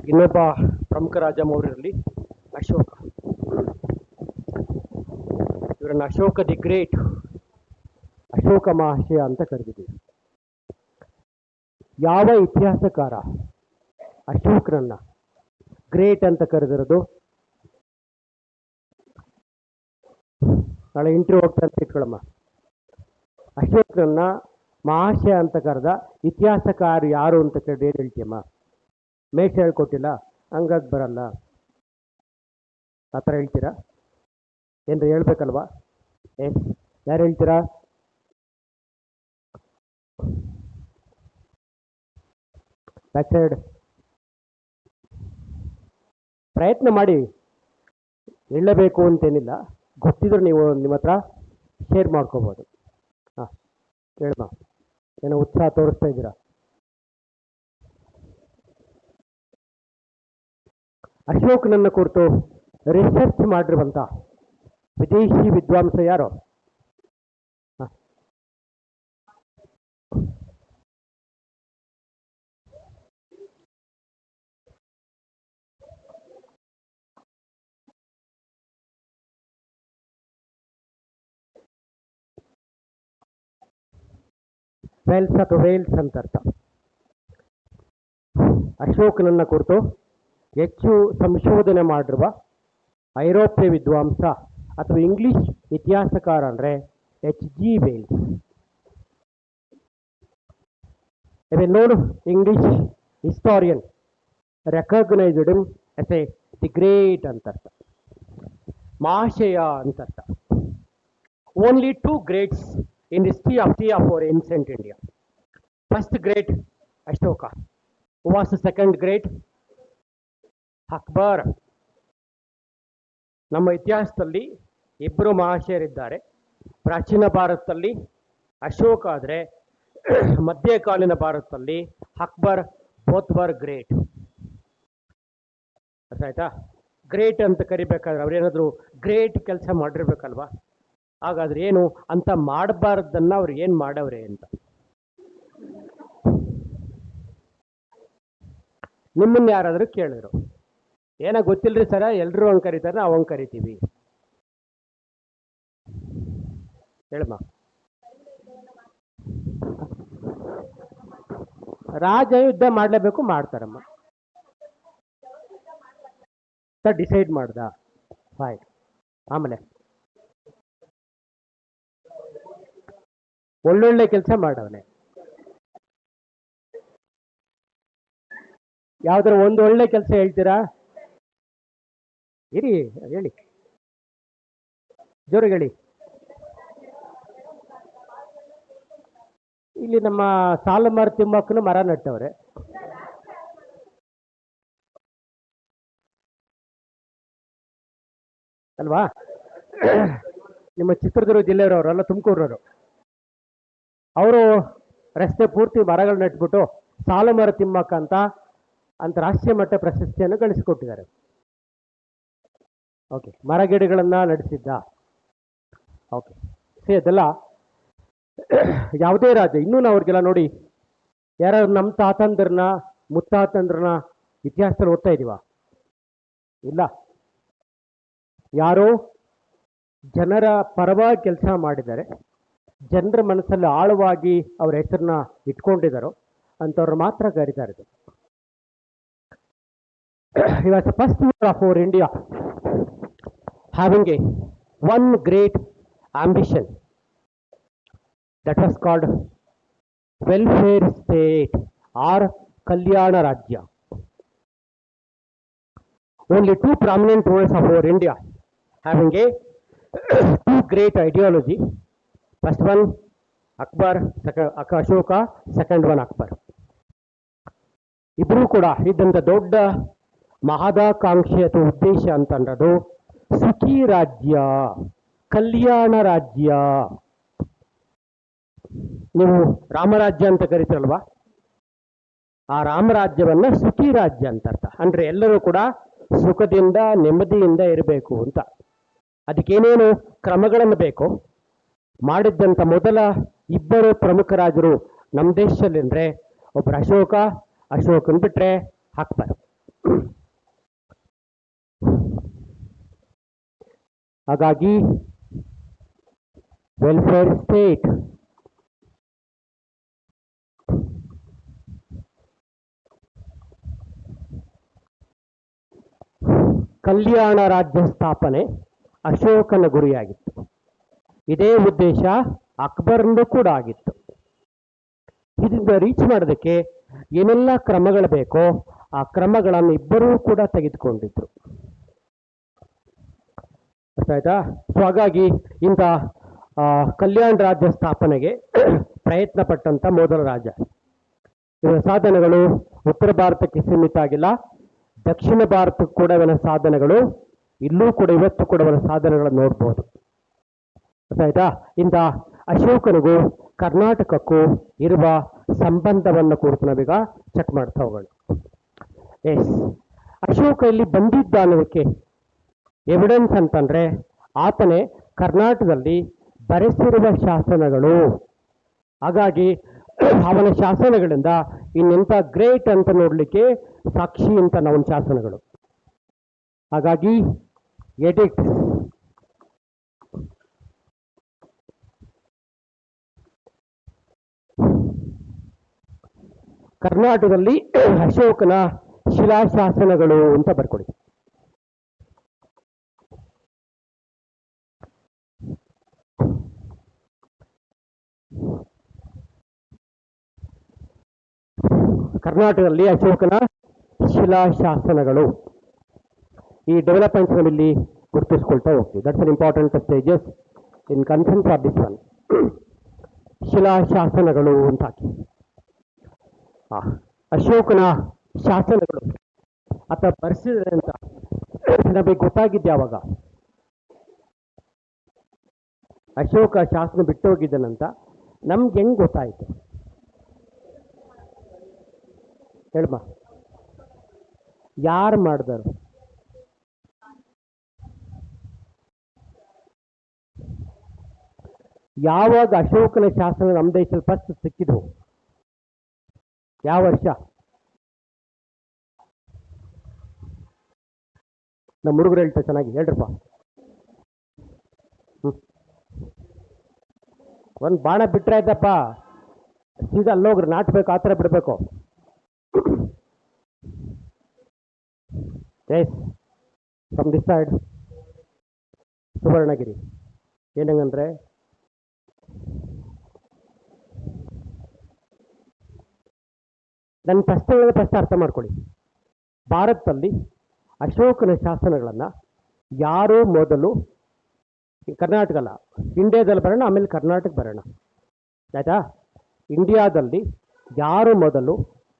ಇನ್ನೊಬ್ಬ ಪ್ರಮುಖ ರಾಜ ಮೌರ್ಯರಲ್ಲಿ ಅಶೋಕ. ಇವರನ್ನು ಅಶೋಕ ದಿ ಗ್ರೇಟ್, ಅಶೋಕ ಮಹಾಶಯ ಅಂತ ಕರೆದಿದ್ದೀವಿ. ಯಾವ ಇತಿಹಾಸಕಾರ ಅಶೋಕನನ್ನ ಗ್ರೇಟ್ ಅಂತ ಕರೆದಿರೋದು? ನಾಳೆ ಇಂಟರ್ವ್ಯೂ ಹೋಗ್ತಾ ಅಂತ ಇಟ್ಕೊಳ್ಳಮ್ಮ. ಅಶೋಕನನ್ನ ಮಹಾಶಯ ಅಂತ ಕರೆದ ಇತಿಹಾಸಕಾರ ಯಾರು ಅಂತ ಕೇಳಿ ಏನು ಹೇಳ್ತೀಯಮ್ಮ? ಮೇಷ ಹೇಳ್ಕೊಟ್ಟಿಲ್ಲ, ಹಂಗಾಗಿ ಬರಲ್ಲ. ಆ ಥರ ಹೇಳ್ತೀರಾ? ಏನ್ರ ಹೇಳ್ಬೇಕಲ್ವಾ? ಯಾರು ಹೇಳ್ತೀರಾ? ಬ್ಯಾಕ್ ಸೈಡ್ ಪ್ರಯತ್ನ ಮಾಡಿ, ಹೇಳಬೇಕು ಅಂತೇನಿಲ್ಲ. ಗೊತ್ತಿದ್ರೆ ನೀವು ನಿಮ್ಮ ಹತ್ರ ಶೇರ್ ಮಾಡ್ಕೋಬೋದು. ಹಾಂ ಹೇಳಮ್ಮ, ಏನೋ ಉತ್ಸಾಹ ತೋರಿಸ್ತಾ ಇದ್ದೀರಾ. ಅಶೋಕನನ್ನ ಕುರಿತು ರಿಸರ್ಚ್ ಮಾಡಿರುವಂಥ ವಿದೇಶಿ ವಿದ್ವಾಂಸ ಯಾರು? ವೆಲ್ಸ್ ಅಥವಾ ವೇಲ್ಸ್ ಅಂತ ಅರ್ಥ. ಅಶೋಕನನ್ನ ಕುರಿತು ಹೆಚ್ಚು ಸಂಶೋಧನೆ ಮಾಡಿರುವ ಐರೋಪ್ಯ ವಿದ್ವಾಂಸ ಅಥವಾ ಇಂಗ್ಲಿಷ್ ಇತಿಹಾಸಕಾರ ಅಂದರೆ H.G. Wells. A known English historian recognized him as the great ಅಂತ ಅರ್ಥ, ಮಹಾಶಯ ಅಂತ ಅರ್ಥ. Only two greats in the history of our ancient India. First great Ashoka. Who was the second great? Akbar. ನಮ್ಮ ಇತಿಹಾಸದಲ್ಲಿ ಇಬ್ಬರು ಮಹಾಶಯರಿದ್ದಾರೆ. ಪ್ರಾಚೀನ ಭಾರತದಲ್ಲಿ ಅಶೋಕ ಆದರೆ ಮಧ್ಯಕಾಲೀನ ಭಾರತದಲ್ಲಿ ಅಕ್ಬರ್. Both var great. ಅರ್ಥ ಆಯ್ತಾ? ಗ್ರೇಟ್ ಅಂತ ಕರಿಬೇಕಾದ್ರೆ ಅವ್ರೇನಾದ್ರು ಗ್ರೇಟ್ ಕೆಲಸ ಮಾಡಿರ್ಬೇಕಲ್ವಾ? ಹಾಗಾದ್ರೆ ಏನು ಅಂತ ಮಾಡಬಾರ್ದನ್ನ ಅವ್ರು ಏನು ಮಾಡವ್ರೆ ಅಂತ ನಿಮ್ಮನ್ನ ಯಾರಾದರೂ ಕೇಳಿದ್ರು, ಏನ ಗೊತ್ತಿಲ್ರಿ ಸರ, ಎಲ್ಲರೂ ಹಂಗೆ ಕರೀತಾರೆ, ನಾವು ಹಂಗೆ ಕರಿತೀವಿ. ಹೇಳಮ್ಮ. ರಾಜ ಯುದ್ಧ ಮಾಡಲೇಬೇಕು, ಮಾಡ್ತಾರಮ್ಮ. ಡಿಸೈಡ್ ಮಾಡ್ದ, ಫೈನ್. ಆಮೇಲೆ ಒಳ್ಳೊಳ್ಳೆ ಕೆಲಸ ಮಾಡವನೆ. ಯಾವ್ದಾರ ಒಂದು ಒಳ್ಳೆ ಕೆಲಸ ಹೇಳ್ತೀರಾ? ಇರಿ, ಹೇಳಿ, ಜೋರಿಗೆ ಹೇಳಿ. ಇಲ್ಲಿ ನಮ್ಮ ಸಾಲುಮರ ತಿಮ್ಮಕ್ಕನು ಮರ ನಟ್ಟವ್ರೆ. ಅಲ್ವಾ? ನಿಮ್ಮ ಚಿತ್ರದುರ್ಗ ಜಿಲ್ಲೆಯವರವರು ಅಲ್ಲ, ತುಮಕೂರವರು. ಅವರು ರಸ್ತೆ ಪೂರ್ತಿ ಮರಗಳು ನೆಟ್ಬಿಟ್ಟು ಸಾಲುಮರ ತಿಮ್ಮಕ್ಕ ಅಂತ ಅಂತಾರಾಷ್ಟ್ರೀಯ ಮಟ್ಟ ಪ್ರಶಸ್ತಿಯನ್ನು ಗಳಿಸಿಕೊಟ್ಟಿದ್ದಾರೆ. ಓಕೆ, ಮರಗಿಡಗಳನ್ನ ನಡೆಸಿದ್ದ. ಓಕೆ, ಸೇ ಅದೆಲ್ಲ ಯಾವುದೇ ರಾಜ. ಇನ್ನೂ ನಾವು ಅವ್ರಿಗೆಲ್ಲ ನೋಡಿ, ಯಾರು ನಮ್ಮ ತಾತಂದ್ರನ್ನ ಮುತ್ತಾತಂದ್ರನ್ನ ಇತಿಹಾಸದಲ್ಲಿ ಓದ್ತಾ ಇದೀವ? ಇಲ್ಲ. ಯಾರೋ ಜನರ ಪರವಾಗಿ ಕೆಲಸ ಮಾಡಿದ್ದಾರೆ, ಜನರ ಮನಸ್ಸಲ್ಲಿ ಆಳವಾಗಿ ಅವರ ಹೆಸರನ್ನ ಇಟ್ಕೊಂಡಿದ್ದಾರೋ ಅಂಥವ್ರು ಮಾತ್ರ ಕರೀತಾ ಇರೋದು. He was the first ruler of our India having one great ambition that was called welfare state or Kalyana Rajya. Only two prominent rulers of our India having two great ideology. First one Akbar, Ashoka, second one Akbar. ಇಬ್ಬರೂ ಕೂಡ ಇದ್ದಂಥ ದೊಡ್ಡ ಮಹದಾಕಾಂಕ್ಷೆ ಅಥವಾ ಉದ್ದೇಶ ಅಂತಂದ್ರದು ಸುಖಿ ರಾಜ್ಯ, ಕಲ್ಯಾಣ ರಾಜ್ಯ. ನೀವು ರಾಮರಾಜ್ಯ ಅಂತ ಕರಿತೀರಲ್ವಾ? ಆ ರಾಮರಾಜ್ಯವನ್ನ ಸುಖಿ ರಾಜ್ಯ ಅಂತ ಅರ್ಥ. ಅಂದ್ರೆ ಎಲ್ಲರೂ ಕೂಡ ಸುಖದಿಂದ ನೆಮ್ಮದಿಯಿಂದ ಇರಬೇಕು ಅಂತ. ಅದಕ್ಕೇನೇನು ಕ್ರಮಗಳನ್ನು ಬೇಕು ಮಾಡಿದ್ದಂಥ ಮೊದಲ ಇಬ್ಬರು ಪ್ರಮುಖ ರಾಜರು ನಮ್ಮ ದೇಶದಲ್ಲಿ ಅಂದರೆ ಒಬ್ಬರು ಅಶೋಕ, ಅಶೋಕನ್ ಬಿಟ್ರೆ ಅಕ್ಬರ್. ಹಾಗಾಗಿ ವೆಲ್ಫೇರ್ ಸ್ಟೇಟ್, ಕಲ್ಯಾಣ ರಾಜ್ಯ ಸ್ಥಾಪನೆ ಅಶೋಕನ ಗುರಿಯಾಗಿತ್ತು. ಇದೇ ಉದ್ದೇಶ ಅಕ್ಬರ್ಂದು ಕೂಡ ಆಗಿತ್ತು. ಇದರಿಂದ ರೀಚ್ ಮಾಡೋದಕ್ಕೆ ಏನೆಲ್ಲ ಕ್ರಮಗಳು ಬೇಕೋ ಆ ಕ್ರಮಗಳನ್ನು ಇಬ್ಬರೂ ಕೂಡ ತೆಗೆದುಕೊಂಡಿದ್ರು. ಅರ್ಥ ಆಯ್ತಾ? ಸೊ ಹಾಗಾಗಿ ಇಂಥ ಕಲ್ಯಾಣ ರಾಜ್ಯ ಸ್ಥಾಪನೆಗೆ ಪ್ರಯತ್ನ ಪಟ್ಟಂತ ಮೊದಲ ರಾಜ. ಇವರ ಸಾಧನೆಗಳು ಉತ್ತರ ಭಾರತಕ್ಕೆ ಸೀಮಿತ ಆಗಿಲ್ಲ, ದಕ್ಷಿಣ ಭಾರತಕ್ಕೂ ಕೂಡ ಇವನ ಸಾಧನೆಗಳು ಇಲ್ಲೂ ಕೂಡ ಇವತ್ತು ಕೂಡ ಇವನ ಸಾಧನೆಗಳನ್ನು ನೋಡ್ಬೋದು. ಅರ್ಥ ಆಯ್ತಾ? ಇಂಥ ಅಶೋಕನಿಗೂ ಕರ್ನಾಟಕಕ್ಕೂ ಇರುವ ಸಂಬಂಧವನ್ನು ಕುರಿತು ನಾವೀಗ ಚೆಕ್ ಮಾಡ್ತಾ ಹೋಗೋಣ. ಎಸ್, ಅಶೋಕ ಇಲ್ಲಿ ಬಂದಿದ್ದ ಅನ್ನೋದಕ್ಕೆ ಎವಿಡೆನ್ಸ್ ಅಂತಂದ್ರೆ ಆತನೇ ಕರ್ನಾಟಕದಲ್ಲಿ ಬರೆಸಿರುವ ಶಾಸನಗಳು. ಹಾಗಾಗಿ ಅವನ ಶಾಸನಗಳಿಂದ ಇನ್ನೆಂಥ ಗ್ರೇಟ್ ಅಂತ ನೋಡ್ಲಿಕ್ಕೆ ಸಾಕ್ಷಿ ಅಂತ ಅವನ ಶಾಸನಗಳು. ಹಾಗಾಗಿ ಎಡಿಕ್ಟ್, ಕರ್ನಾಟಕದಲ್ಲಿ ಅಶೋಕನ ಶಿಲಾಶಾಸನಗಳು ಅಂತ ಬರ್ಕೊಡಿ. ಕರ್ನಾಟಕದಲ್ಲಿ ಅಶೋಕನ ಶಿಲಾಶಾಸನಗಳು ಈ ಡೆವಲಪ್ಮೆಂಟ್ಸ್ಗಳಲ್ಲಿ ಗುರುತಿಸ್ಕೊಳ್ತಾ ಹೋಗ್ತೀವಿ. That's an important stages in concern for this one. ಶಿಲಾಶಾಸನಗಳು ಅಂತ ಹಾಕಿ. ಅಶೋಕನ ಶಾಸನಗಳು ಆತ ಬರೆಸಿದ್ರೆ ಅಂತ ನಮಗೆ ಗೊತ್ತಾಗಿದ್ದೆ. ಯಾವಾಗ ಅಶೋಕ ಶಾಸನ ಬಿಟ್ಟು ಹೋಗಿದ್ದಾನಂತ ನಮ್ಗೆ ಹೆಂಗ್ ಗೊತ್ತಾಯ್ತು ಹೇಳ್ಮ? ಯಾರು ಮಾಡಿದರು? ಯಾವಾಗ ಅಶೋಕನ ಶಾಸನ ನಮ್ಮ ದೇಶದಲ್ಲಿ ಫಸ್ಟ್ ಸಿಕ್ಕಿದ್ವು? ಯಾವ ವರ್ಷ? ನಮ್ಮ ಹುಡುಗರು ಹೇಳ್ತಾರೆ ಚೆನ್ನಾಗಿ, ಹೇಳ್ರಪ್ಪ. ಒಂದು ಬಾಣ ಬಿಟ್ರೆ ಆಯ್ತಪ್ಪ, ಸೀದಾ ಅಲ್ಲೋಗ್ರಿ, ನಾಟ್ಬೇಕು, ಆ ಥರ ಬಿಡಬೇಕು. Yes, from this side Suvarnagiri. ಏನಂಗಂದ್ರೆ ನನ್ನ ಪ್ರಶ್ನೆಗಳನ್ನ ಫಸ್ಟ್ ಅರ್ಥ ಮಾಡ್ಕೊಳ್ಳಿ. ಭಾರತದಲ್ಲಿ ಅಶೋಕನ ಶಾಸನಗಳನ್ನು ಯಾರು ಮೊದಲು, ಕರ್ನಾಟಕ ಅಲ್ಲ, ಇಂಡಿಯಾದಲ್ಲಿ ಬರೋಣ, ಆಮೇಲೆ ಕರ್ನಾಟಕ ಬರೋಣ, ಆಯ್ತಾ? ಇಂಡಿಯಾದಲ್ಲಿ ಯಾರು ಮೊದಲು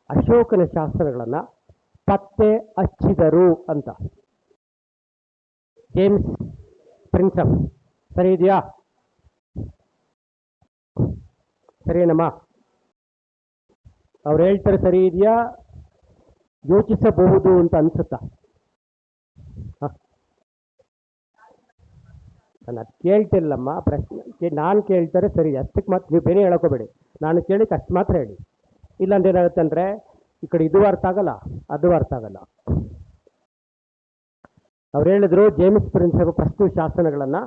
ಅಶೋಕನ ಶಾಸನಗಳನ್ನು ಪತ್ತೆ ಹಚ್ಚಿದರು ಅಂತ? James Prinsep. ಸರಿ ಇದೆಯಾ? ಸರಿನಮ್ಮ? ಅವ್ರು ಹೇಳ್ತಾರೆ ಸರಿ ಇದೆಯಾ? ಯೋಚಿಸಬಹುದು ಅಂತ ಅನ್ಸುತ್ತಾ? ನಾನು ಅದು ಕೇಳ್ತಿಲ್ಲಮ್ಮ, ಪ್ರಶ್ನೆ ನಾನು ಕೇಳ್ತಾರೆ ಸರಿ, ಅಷ್ಟಕ್ಕೆ ಮಾತ್ರ ನೀವು ಬೇರೆ ಹೇಳೋಕೋಬೇಡಿ. ನಾನು ಕೇಳಿಕ್ಕೆ ಅಷ್ಟು ಮಾತ್ರ ಹೇಳಿ. ಇಲ್ಲಾಂದ್ರೆ ಏನಾಗುತ್ತೆ ಅಂದರೆ ಈ ಕಡೆ ಇದು ಅರ್ಥ ಆಗಲ್ಲ, ಅದು ಅರ್ಥ ಆಗಲ್ಲ. ಅವ್ರು ಹೇಳಿದ್ರು ಜೇಮ್ಸ್ ಪ್ರಿನ್ಸಪ್ ಫಸ್ಟು ಶಾಸನಗಳನ್ನು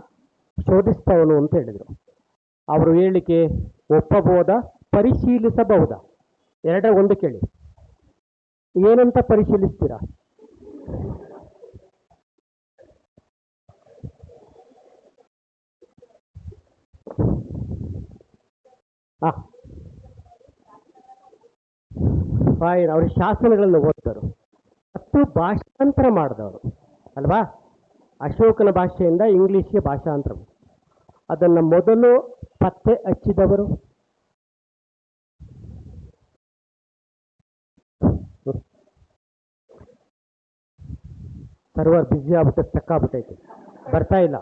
ಶೋಧಿಸ್ತವನು ಅಂತ ಹೇಳಿದರು. ಅವರು ಹೇಳಿಕೆ ಒಪ್ಪಬಹುದಾ, ಪರಿಶೀಲಿಸಬಹುದಾ? ಎರಡರ ಒಂದು ಕೇಳಿ. ಏನಂತ ಪರಿಶೀಲಿಸ್ತೀರಾ? ಫೈನ್, ಅವ್ರ ಶಾಸನಗಳನ್ನು ಓದ್ತಾರೆ ಮತ್ತು ಭಾಷಾಂತರ ಮಾಡಿದವರು ಅಲ್ವಾ? ಅಶೋಕನ ಭಾಷೆಯಿಂದ ಇಂಗ್ಲೀಷ್ಗೆ ಭಾಷಾಂತರ. ಅದನ್ನು ಮೊದಲು ಪತ್ತೆ ಹಚ್ಚಿದವರು ಸರ್ವರ್ ಬ್ಯುಸಿ ಆಗ್ಬಿಟ್ಟು ಸ್ಟಕ್ ಆಗ್ಬಿಟ್ಟೈತೆ, ಬರ್ತಾ ಇಲ್ಲ.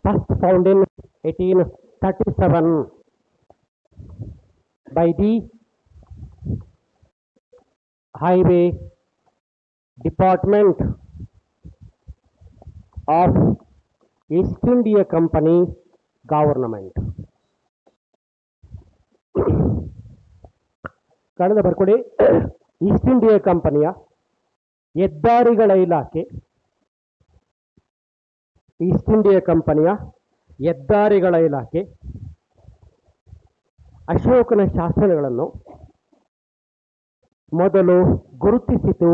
First found in 1837 by the Highway Department. Of East India company government. ಕಳೆದ ಬರ್ಕೊಡಿ. ಈಸ್ಟ್ ಇಂಡಿಯಾ ಕಂಪನಿಯ ಹೆದ್ದಾರಿಗಳ ಇಲಾಖೆ, ಈಸ್ಟ್ ಇಂಡಿಯಾ ಕಂಪನಿಯ ಹೆದ್ದಾರಿಗಳ ಇಲಾಖೆ ಅಶೋಕನ ಶಾಸನಗಳನ್ನು ಮೊದಲು ಗುರುತಿಸಿತು.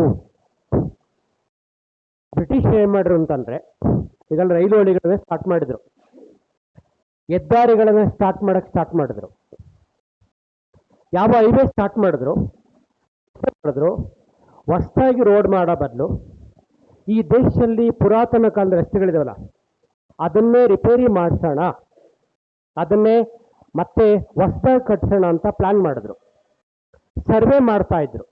ಬ್ರಿಟಿಷ್ ಏನ್ ಮಾಡಿದ್ರು ಅಂತಂದ್ರೆ, ಈಗಲ್ಲ ರೈಲು ಹಳಿಗಳನ್ನ ಸ್ಟಾರ್ಟ್ ಮಾಡಿದ್ರು, ಹೆದ್ದಾರಿಗಳನ್ನ ಸ್ಟಾರ್ಟ್ ಮಾಡಿದ್ರು. ಯಾವ ಹೈವೇ ಸ್ಟಾರ್ಟ್ ಮಾಡಿದ್ರು ಹೊಸದಾಗಿ ರೋಡ್ ಮಾಡೋ ಬದಲು ಈ ದೇಶದಲ್ಲಿ ಪುರಾತನ ಕಾಲದ ರಸ್ತೆಗಳಿದಾವಲ್ಲ ಅದನ್ನೇ ರಿಪೇರಿ ಮಾಡಿಸೋಣ, ಅದನ್ನೇ ಮತ್ತೆ ಹೊಸದಾಗಿ ಕಟ್ಸೋಣ ಅಂತ ಪ್ಲಾನ್ ಮಾಡಿದ್ರು. ಸರ್ವೆ ಮಾಡ್ತಾ ಇದ್ರು.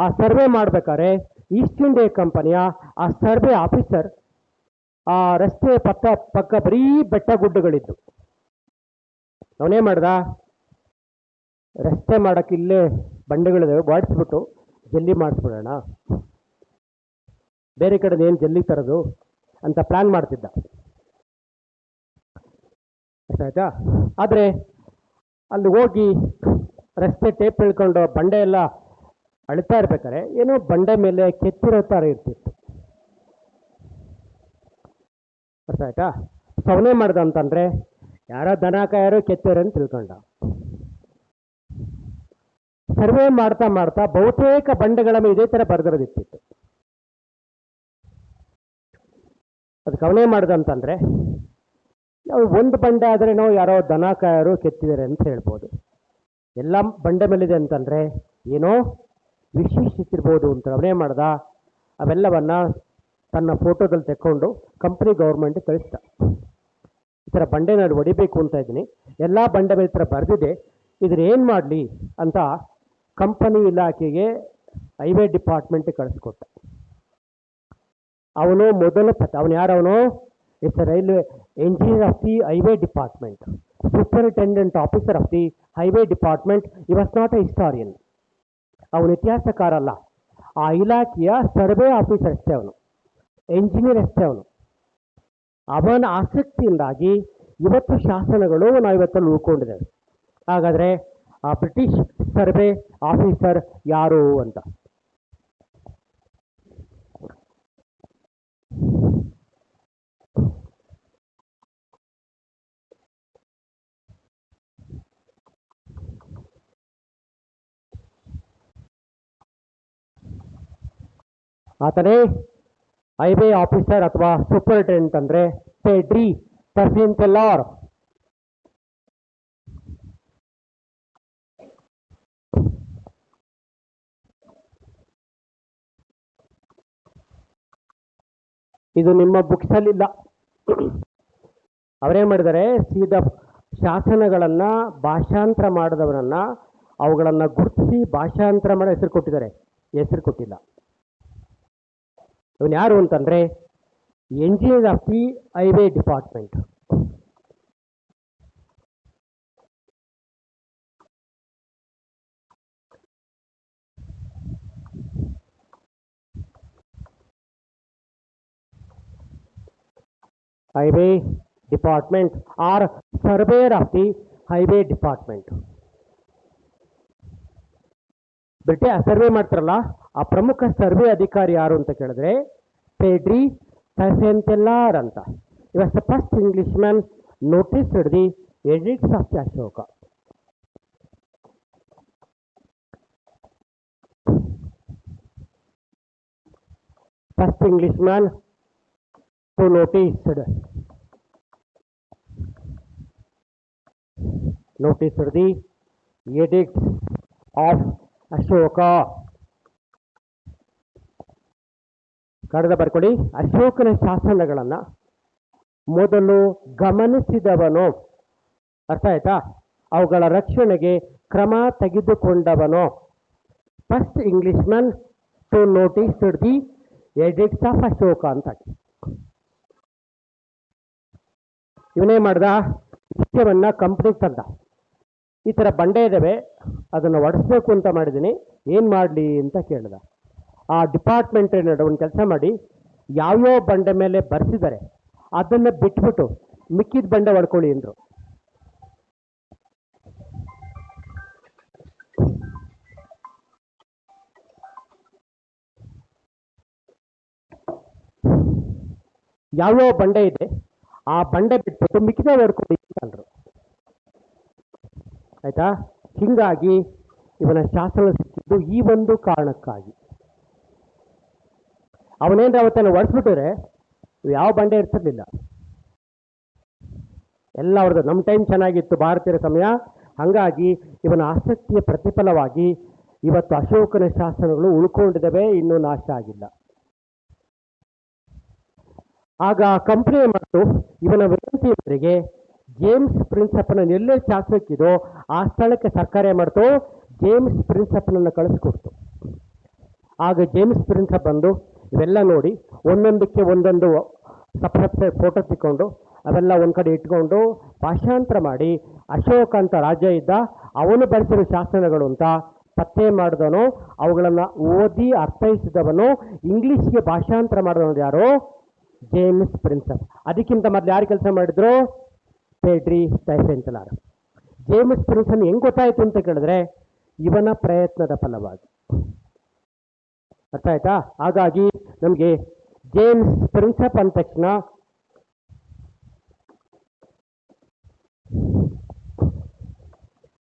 ಆ ಸರ್ವೆ ಮಾಡ್ಬೇಕಾದ್ರೆ ಈಸ್ಟ್ ಇಂಡಿಯಾ ಕಂಪನಿಯ ಆ ಸರ್ವೆ ಆಫೀಸರ್ ಆ ರಸ್ತೆ ಪಕ್ಕ ಬರೀ ಬೆಟ್ಟ ಗುಡ್ಡಗಳಿದ್ದು. ಅವನೇ ಮಾಡ್ದ, ರಸ್ತೆ ಮಾಡಕ್ಕೆ ಇಲ್ಲೇ ಬಂಡೆಗಳಿದಾವೆ, ಬಾಡಿಸ್ಬಿಟ್ಟು ಜಲ್ಲಿ ಮಾಡಿಸ್ಬಿಡೋಣ, ಬೇರೆ ಕಡೆ ಏನು ಜಲ್ಲಿ ತರೋದು ಅಂತ ಪ್ಲಾನ್ ಮಾಡ್ತಿದ್ದ. ಆಯ್ತಾ? ಆದರೆ ಅಲ್ಲಿ ಹೋಗಿ ರಸ್ತೆ ಟೇಪ್ ಇಳ್ಕೊಂಡು ಬಂಡೆ ಎಲ್ಲ ಅಳಿತಾ ಇರ್ಬೇಕಾರೆ ಏನೋ ಬಂಡೆ ಮೇಲೆ ಕೆತ್ತಿರೋ ಥರ ಇರ್ತಿತ್ತು. ಅರ್ಥ ಆಯ್ತಾ? ಸವನೆ ಮಾಡ್ದ ಅಂತಂದ್ರೆ ಯಾರೋ ದನ ಕಾಯರೋ ಕೆತ್ತಿರೋ ಅಂತ ತಿಳ್ಕೊಂಡ. ಸರ್ವೆ ಮಾಡ್ತಾ ಮಾಡ್ತಾ ಬಹುತೇಕ ಬಂಡೆಗಳ ಮೇಲೆ ಇದೇ ಥರ ಬರೆದಿರೋದಿತ್ತಿತ್ತು. ಅದಕ್ಕೆ ಅವನೇ ಮಾಡ್ದಂತಂದ್ರೆ ನಾವು ಒಂದು ಬಂಡೆ ಆದರೆ ನಾವು ಯಾರೋ ದನ ಕಾಯರು ಕೆತ್ತಿದ್ದಾರೆ ಅಂತ ಹೇಳ್ಬೋದು. ಎಲ್ಲ ಬಂಡೆ ಮೇಲಿದೆ ಅಂತಂದರೆ ಏನೋ ವಿಶೇಷಿಸಿರ್ಬೋದು ಅಂತ ಅವನೇ ಮಾಡ್ದ. ಅವೆಲ್ಲವನ್ನ ತನ್ನ ಫೋಟೋದಲ್ಲಿ ತೆಕ್ಕೊಂಡು ಕಂಪ್ನಿ ಗೌರ್ಮೆಂಟ್ ಕಳಿಸ್ದ. ಈ ಥರ ಬಂಡೆ ನಾನು ಹೊಡಿಬೇಕು ಅಂತ ಇದ್ದೀನಿ, ಎಲ್ಲ ಬಂಡೆ ಮೇಲೆ ಈ ಥರ ಬರೆದಿದೆ, ಇದ್ರ ಏನು ಮಾಡಲಿ ಅಂತ ಕಂಪನಿ ಇಲಾಖೆಗೆ ಹೈವೇ ಡಿಪಾರ್ಟ್ಮೆಂಟ್ ಕಳಿಸ್ಕೊಟ್ಟ. ಅವನು ಮೊದಲು ಅವನು ಯಾರವನು? It's railway engineer of the highway department, superintendent officer of the highway department. He was not a historian. ಅವನು ಇತಿಹಾಸಕಾರ ಅಲ್ಲ, ಆ ಇಲಾಖೆಯ ಸರ್ವೆ ಆಫೀಸರ್ ಅಷ್ಟೇ, ಅವನು ಎಂಜಿನಿಯರ್ ಅಷ್ಟೇ. ಅವನ ಆಸಕ್ತಿಯಿಂದಾಗಿ ಇವತ್ತು ಶಾಸನಗಳು ನಾವು ಇವತ್ತಲ್ಲಿ ಉಳ್ಕೊಂಡಿದ್ದೇವೆ. ಹಾಗಾದರೆ ಆ ಬ್ರಿಟಿಷ್ ಸರ್ವೆ ಆಫೀಸರ್ ಯಾರು ಅಂತ ಆತನೇ ಹೈವೇ ಆಫೀಸರ್ ಅಥವಾ ಸೂಪರಿಂಟೆಂಡೆಂಟ್ ಅಂದರೆ ಪೆಡ್ರಿ ಟರ್ಸಿನ್ಕೆಲಾರ್. ಇದು ನಿಮ್ಮ ಬುಕ್ಸಲ್ಲಿಲ್ಲ. ಅವರೇನು ಮಾಡಿದ್ದಾರೆ, ಸೀದಾ ಶಾಸನಗಳನ್ನು ಭಾಷಾಂತರ ಮಾಡಿದವರನ್ನು ಅವುಗಳನ್ನು ಗುರುತಿಸಿ ಭಾಷಾಂತರ ಮಾಡೋ ಹೆಸರು ಕೊಟ್ಟಿದ್ದಾರೆ, ಹೆಸರು ಕೊಟ್ಟಿಲ್ಲ. ಇವನು ಯಾರು ಅಂತಂದರೆ engineer of the highway department. Highway department or surveyor of the highway department. Survey ಮಾಡ್ತಾರಲ್ಲ ಆ ಪ್ರಮುಖ ಸರ್ವೆ ಅಧಿಕಾರಿ ಯಾರು ಅಂತ ಕೇಳಿದ್ರೆ ಪೆಡ್ರಿ ಟರ್ಸಿನ್ಕೆಲಾರ್ ಅಂತ. He was the first Englishman noticed the edicts of Ashoka. First Englishman to notice the edicts of Ashoka. ಕಳೆದ ಬರ್ಕೊಳ್ಳಿ. ಅಶೋಕನ ಶಾಸನಗಳನ್ನು ಮೊದಲು ಗಮನಿಸಿದವನು, ಅರ್ಥ ಆಯ್ತಾ? ಅವುಗಳ ರಕ್ಷಣೆಗೆ ಕ್ರಮ ತೆಗೆದುಕೊಂಡವನು. First Englishman to notice the edicts of Ashoka ಅಂತ. ಇವನೇ ಮಾಡ್ದ, ವಿಷಯವನ್ನ ಕಂಪ್ನಿಗೆ ತಂದ. ಈ ಥರ ಬಂಡೆ ಇದ್ದಾವೆ, ಅದನ್ನು ಒಡಿಸ್ಬೇಕು ಅಂತ ಮಾಡಿದ್ದೀನಿ, ಏನು ಮಾಡಲಿ ಅಂತ ಕೇಳಿದ. ಆ ಡಿಪಾರ್ಟ್ಮೆಂಟ್ ಏನು ಒಂದು ಕೆಲಸ ಮಾಡಿ, ಯಾವ್ಯಾವ ಬಂಡೆ ಮೇಲೆ ಬರ್ಸಿದ್ದಾರೆ ಅದನ್ನ ಬಿಟ್ಬಿಟ್ಟು ಮಿಕ್ಕಿದ ಬಂಡೆ ಹೊಡ್ಕೊಳ್ಳಿ ಅಂದ್ರು. ಯಾವ್ಯಾವ ಬಂಡೆ ಇದೆ ಆ ಬಂಡೆ ಬಿಟ್ಬಿಟ್ಟು ಮಿಕ್ಕಿದ ಹೊಡ್ಕೊಳ್ಳಿ ಅಂದ್ರು. ಆಯ್ತಾ? ಹಿಂಗಾಗಿ ಇವನ ಶಾಸನ ಸಿಕ್ಕಿದ್ದು ಈ ಒಂದು ಕಾರಣಕ್ಕಾಗಿ. ಅವನೇನ್ರ ಅವತ್ತನ್ನು ಒಡಿಸ್ಬಿಟ್ಟಿದ್ರೆ ಯಾವ ಬಂಡೆ ಇರ್ತಿರ್ಲಿಲ್ಲ, ಎಲ್ಲ ಅವ್ರದ್ದು. ನಮ್ಮ ಟೈಮ್ ಚೆನ್ನಾಗಿತ್ತು, ಭಾರತೀಯರ ಸಮಯ. ಹಾಗಾಗಿ ಇವನ ಆಸಕ್ತಿಯ ಪ್ರತಿಫಲವಾಗಿ ಇವತ್ತು ಅಶೋಕನ ಶಾಸನಗಳು ಉಳ್ಕೊಂಡಿದ್ದಾವೆ, ಇನ್ನೂ ನಾಶ ಆಗಿಲ್ಲ. ಆಗ ಕಂಪನಿ ಮತ್ತು ಇವನ ವಿನಂತಿ ಮೇರೆಗೆ ಜೇಮ್ಸ್ ಪ್ರಿನ್ಸಪ್ಪನ ಎಲ್ಲೇ ಶಾಸಕಿದೋ ಆ ಸ್ಥಳಕ್ಕೆ ಸರ್ಕಾರ ಮಾಡ್ತು, ಜೇಮ್ಸ್ ಪ್ರಿನ್ಸಪ್ಪನನ್ನು ಕಳಿಸ್ಕೊಡ್ತು. ಆಗ ಜೇಮ್ಸ್ ಪ್ರಿನ್ಸಪ್ ಬಂದು ಇವೆಲ್ಲ ನೋಡಿ ಒಂದೊಂದಕ್ಕೆ ಒಂದೊಂದು ಸಪ್ರೇಟ್ ಫೋಟೋ ತಿಕ್ಕೊಂಡು ಅವೆಲ್ಲ ಒಂದು ಕಡೆ ಇಟ್ಕೊಂಡು ಭಾಷಾಂತರ ಮಾಡಿ ಅಶೋಕ ಅಂತ ರಾಜ್ಯ ಇದ್ದ, ಅವನು ಬರೆಸಿರೋ ಶಾಸನಗಳು ಅಂತ ಪತ್ತೆ ಮಾಡಿದವನು, ಅವುಗಳನ್ನು ಓದಿ ಅರ್ಥೈಸಿದವನು, ಇಂಗ್ಲಿಷ್ಗೆ ಭಾಷಾಂತರ ಮಾಡಿದವನು ಯಾರು? James Prinsep. ಅದಕ್ಕಿಂತ ಮೊದಲು ಯಾರು ಕೆಲಸ ಮಾಡಿದ್ರು? ಪೆಡ್ರಿ ಟೈಫೆಂತಲಾರ್. ಜೇಮ್ಸ್ ಪ್ರಿನ್ಸಪ್ ಹೆಂಗ್ ಗೊತ್ತಾಯ್ತು ಅಂತ ಕೇಳಿದ್ರೆ ಇವನ ಪ್ರಯತ್ನದ ಫಲವಾಗಿ. ಅರ್ಥ ಆಯ್ತಾ? ಹಾಗಾಗಿ ನಮಗೆ ಜೇಮ್ಸ್ ಪ್ರಿನ್ಸಪ್ ಅಂದ ತಕ್ಷಣ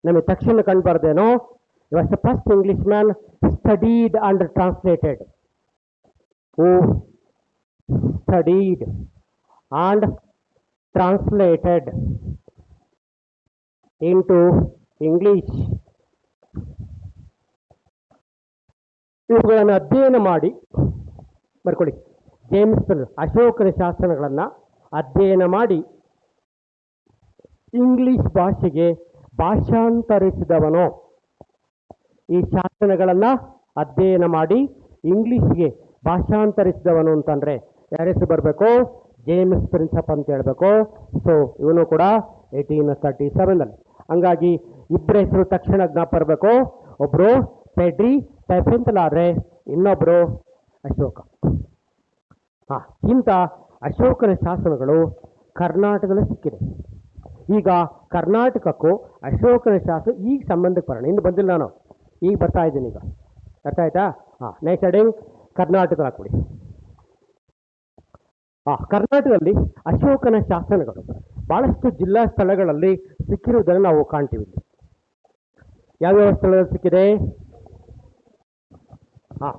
ನಮಗೆ ತಕ್ಷಣ ಕಂಡುಬಾರ್ದೇನೋ, was the first English man studied and translated. Who studied and translated into English. ಇವುಗಳನ್ನು ಅಧ್ಯಯನ ಮಾಡಿ ಬರ್ಕೊಳ್ಳಿ. ಜೇಮ್ಸ್ ಅಶೋಕನ ಶಾಸನಗಳನ್ನು ಅಧ್ಯಯನ ಮಾಡಿ ಇಂಗ್ಲಿಷ್ ಭಾಷೆಗೆ ಭಾಷಾಂತರಿಸಿದವನು. ಈ ಶಾಸನಗಳನ್ನು ಅಧ್ಯಯನ ಮಾಡಿ ಇಂಗ್ಲಿಷ್ಗೆ ಭಾಷಾಂತರಿಸಿದವನು ಅಂತಂದರೆ ಯಾರ ಹೆಸರು ಬರಬೇಕು? ಜೇಮ್ಸ್ ಪ್ರಿನ್ಸಪ್ ಅಂತ ಹೇಳಬೇಕು. ಸೊ ಇವನು ಕೂಡ 1837. ಹಂಗಾಗಿ ಇಬ್ಬರ ಹೆಸರು ತಕ್ಷಣ ಜ್ಞಾಪ ಬರಬೇಕು. ಒಬ್ಬರು ಪೆಡ್ರಿ ಟೈಫೆಂತಲಾದ್ರೆ, ಇನ್ನೊಬ್ಬರು ಅಶೋಕ. ಇಂಥ ಅಶೋಕನ ಶಾಸನಗಳು ಕರ್ನಾಟಕದಲ್ಲಿ ಸಿಕ್ಕಿದೆ. ಈಗ ಕರ್ನಾಟಕಕ್ಕೂ ಅಶೋಕನ ಶಾಸನ ಈಗ ಸಂಬಂಧಕ್ಕೆ ಬರೋಣ. ಇನ್ನು ಬಂದಿಲ್ಲ, ನಾನು ಈಗ ಬರ್ತಾ ಇದ್ದೀನಿ. ಈಗ ಅರ್ಥ ಆಯ್ತಾ? ನೆಕ್ಸ್ಟ್ ಹೆಡಿಂಗ್ ಕರ್ನಾಟಕ ಹಾಕ್ಬಿಡಿ. ಕರ್ನಾಟಕದಲ್ಲಿ ಅಶೋಕನ ಶಾಸನಗಳು ಬಹಳಷ್ಟು ಜಿಲ್ಲಾ ಸ್ಥಳಗಳಲ್ಲಿ ಸಿಕ್ಕಿರುವುದನ್ನು ನಾವು ಕಾಣ್ತೀವಿ. ಯಾವ್ಯಾವ ಸ್ಥಳದಲ್ಲಿ ಸಿಕ್ಕಿದೆ? ಹಾಂ